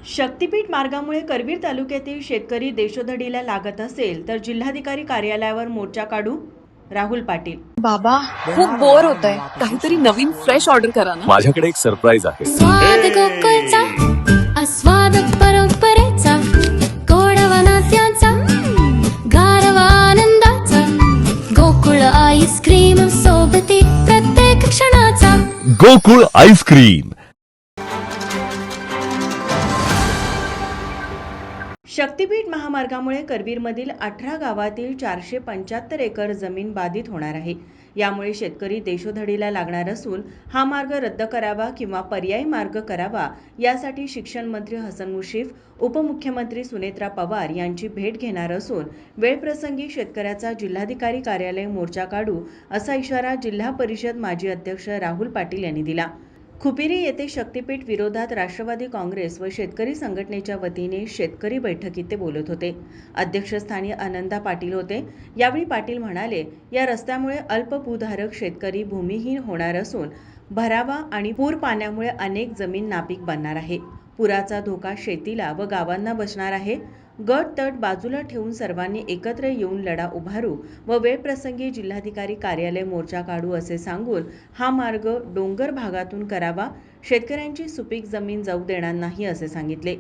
शक्तीपीठ मार्गामुळे करवीर तालुक्यातील शेतकरी देशोधडीला लागत असेल तर जिल्हाधिकारी कार्यालयावर मोर्चा काढू, राहुल पाटील. बाबा खूप बोर होतंय, काहीतरी नवीन फ्रेश ऑर्डर करा ना. माझ्याकडे एक सरप्राईज आहे. स्वाद गोकुळचा, आस्वाद परंपरेचा, गोडवा नात्याचा, गारवा आनंदाचा, गोकुळ आईस्क्रीम सोबती प्रत्येक क्षणाचा. गोकुळ आईस्क्रीम. शक्तीपीठ महामार्गामुळे करवीरमधील 18 गावातील 475 एकर जमीन बाधित होणार आहे. यामुळे शेतकरी देशोधडीला लागणार असून हा मार्ग रद्द करावा किंवा पर्यायी मार्ग करावा यासाठी शिक्षण मंत्री हसन मुश्रीफ, उपमुख्यमंत्री सुनेत्रा पवार यांची भेट घेणार असून वेळप्रसंगी शेतकऱ्याचा जिल्हाधिकारी कार्यालय मोर्चा काढू असा इशारा जिल्हा परिषद माजी अध्यक्ष राहुल पाटील यांनी दिला. खुपिरी येथे शक्तीपीठ विरोधात राष्ट्रवादी काँग्रेस व शेतकरी संघटनेच्या वतीने शेतकरी बैठकीत ते बोलत होते. अध्यक्षस्थानी आनंदा पाटील होते. यावेळी पाटील म्हणाले, या रस्त्यामुळे अल्पभूधारक शेतकरी भूमिहीन होणार असून भरावा आणि पूर पाण्यामुळे अनेक जमीन नापीक बनणार आहे. पुराचा धोका शेतीला व गावांना बसणार आहे. गट तट बाजूला ठेवून सर्वांनी एकत्र येऊन लढा उभारू व वेळप्रसंगी जिल्हाधिकारी कार्यालय मोर्चा काढू असे सांगून हा मार्ग डोंगर भागातून करावा, शेतकऱ्यांची सुपीक जमीन जाऊ देणार नाही असे सांगितले.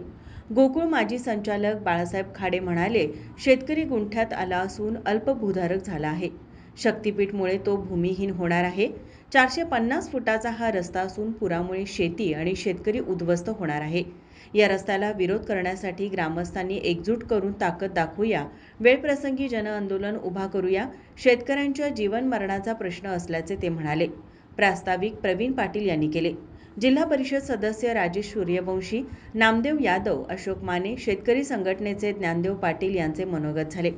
गोकुळ माजी संचालक बाळासाहेब खाडे म्हणाले, शेतकरी गुंठ्यात आला असून अल्पभूधारक झाला आहे. शक्तीपीठमुळे तो भूमिहीन होणार आहे. 450 फुटाचा हा रस्ता असून पुरामुळे शेती आणि शेतकरी उद्ध्वस्त होणार आहे. या रस्त्याला विरोध करण्यासाठी ग्रामस्थांनी एकजूट करून ताकद दाखवूया, वेळप्रसंगी जनआंदोलन उभा करूया. शेतकऱ्यांच्या जीवन मरणाचा प्रश्न असल्याचे ते म्हणाले. प्रास्ताविक प्रवीण पाटील यांनी केले. जिल्हा परिषद सदस्य राजेश सूर्यवंशी, नामदेव यादव, अशोक माने, शेतकरी संघटनेचे ज्ञानदेव पाटील यांचे मनोगत झाले.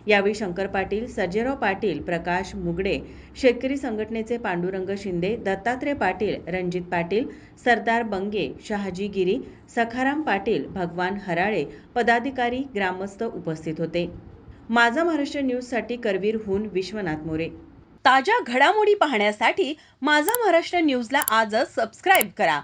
यावेळी शंकर पाटील, सर्जेराव पाटील, प्रकाश मुगडे, शेतकरी संघटनेचे पांडुरंग शिंदे, दत्तात्रय पाटील, रणजित पाटील, सरदार बंगे, शहाजी गिरी, सखाराम पाटील, भगवान हराळे, पदाधिकारी, ग्रामस्थ उपस्थित होते. माझा महाराष्ट्र न्यूजसाठी करवीरहून विश्वनाथ मोरे. ताज्या घडामोडी पाहण्यासाठी माझा महाराष्ट्र न्यूजला आजच सबस्क्राईब करा.